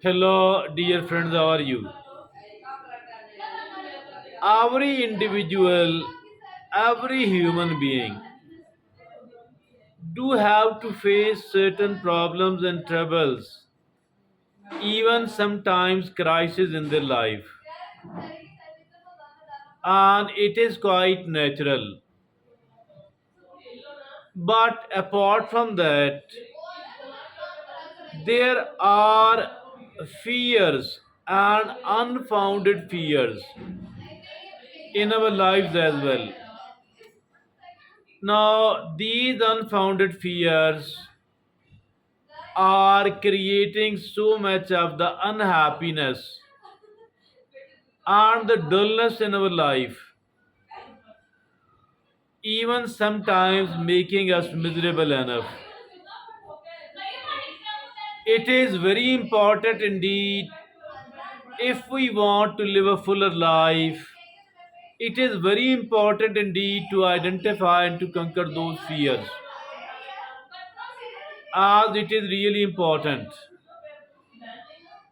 Hello, dear friends, how are you? Every individual, every human being do have to face certain problems and troubles, even sometimes crisis in their life. And it is quite natural. But apart from that, there are fears and unfounded fears in our lives as well. Now, these unfounded fears are creating so much of the unhappiness and the dullness in our life, even sometimes making us miserable enough. It is very important indeed if we want to live a fuller life. It is very important indeed to identify and to conquer those fears, as it is really important.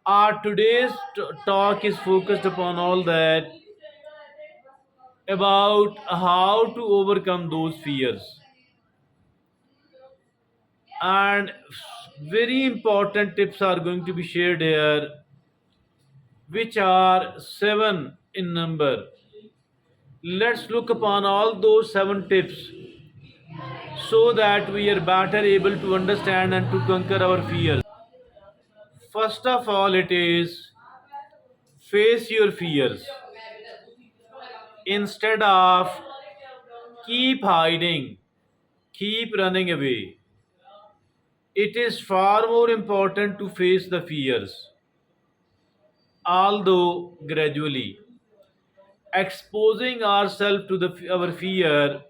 Our today's talk is focused upon all that about how to overcome those fears. And very important tips are going to be shared here, which are seven in number. Let's look upon all those seven tips so that we are better able to understand and to conquer our fears. First of all, it is face your fears instead of keep hiding, keep running away. It is far more important to face the fears, although gradually. Exposing ourselves to our fear,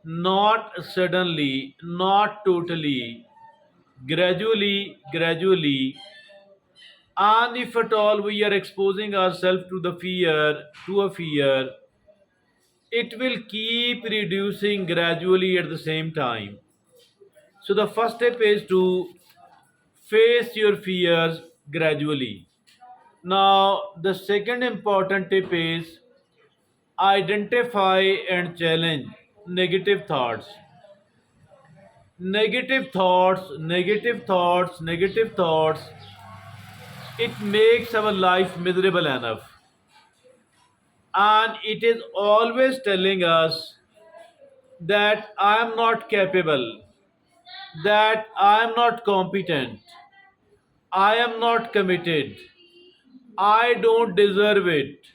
not suddenly, not totally, gradually, and if at all we are exposing ourselves to a fear, it will keep reducing gradually at the same time. So the first step is to face your fears gradually. Now, the second important tip is identify and challenge negative thoughts. Negative thoughts, it makes our life miserable enough. And it is always telling us that I am not capable, that I am not competent, I am not committed, I don't deserve it,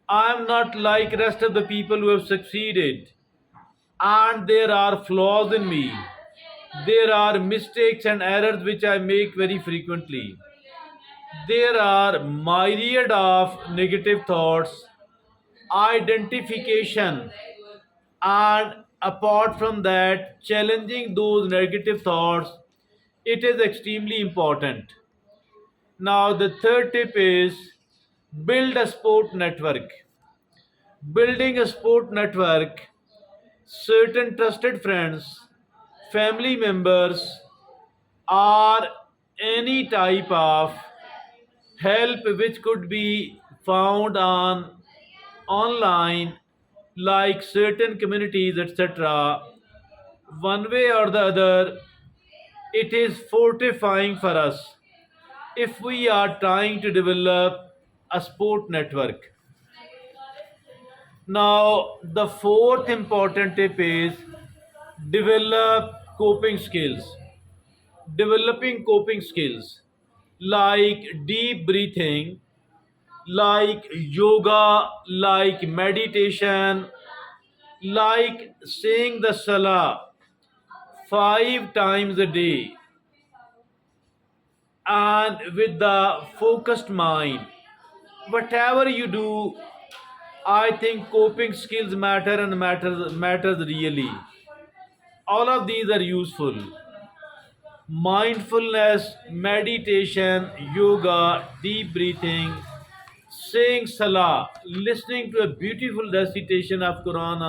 I am not like rest of the people who have succeeded, and there are flaws in me. There are mistakes and errors which I make very frequently. There are myriad of negative thoughts, identification, and apart from that, challenging those negative thoughts. It is extremely important. Now, the third tip is build a sport network. Building a sport network, certain trusted friends, family members, or any type of help which could be found on online, like certain communities, etc. One way or the other, it is fortifying for us if we are trying to develop a sport network. Now, the fourth important tip is develop coping skills. Developing coping skills like deep breathing, like yoga, like meditation, like saying the salah 5 times a day, and with the focused mind. Whatever you do, I think coping skills matter and matters really. All of these are useful. Mindfulness, meditation, yoga, deep breathing, saying salah, listening to a beautiful recitation of Quran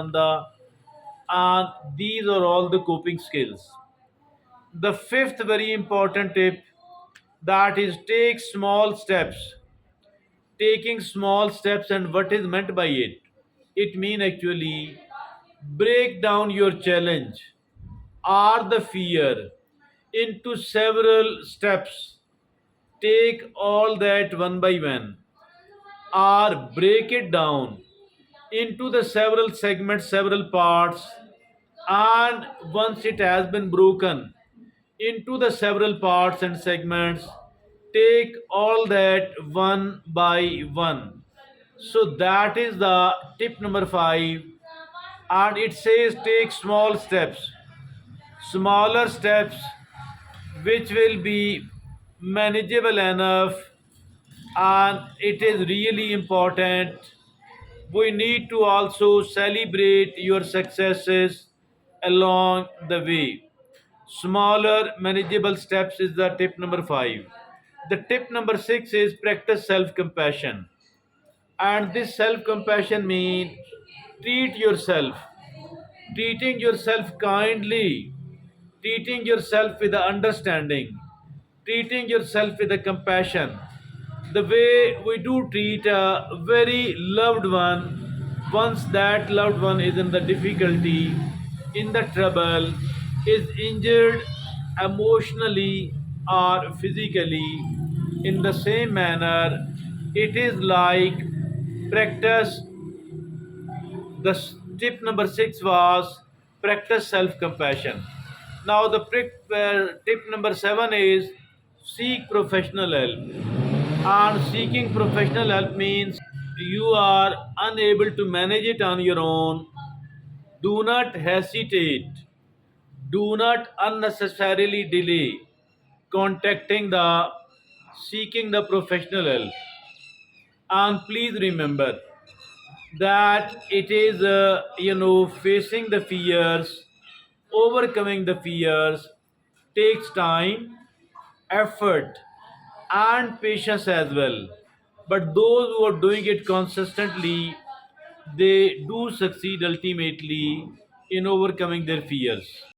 and these are all the coping skills. The fifth very important tip That is, take small steps. Taking small steps, and what is meant by it? It mean actually break down your challenge or the fear into several steps. Take all that one by one, or break it down into the several segments, several parts, and once it has been broken into the several parts and segments, take all that one by one. So that is the tip number 5, and it says take small steps, smaller steps which will be manageable enough, and it is really important. We need to also celebrate your successes along the way. Smaller, manageable steps is the tip number 5. The tip number 6 is practice self compassion. And this self compassion means treat yourself, treating yourself kindly, treating yourself with the understanding, treating yourself with the compassion. The way we do treat a very loved one once that loved one is in the difficulty, in the trouble, is injured emotionally or physically. In the same manner, it is like practice. The tip number 6 was practice self compassion. Now, the tip number 7 is seek professional help. And seeking professional help means you are unable to manage it on your own. Do not hesitate. Do not unnecessarily delay contacting the seeking the professional help. And please remember that it is facing the fears, overcoming the fears takes time, effort, and patience as well. But those who are doing it consistently, they do succeed ultimately in overcoming their fears.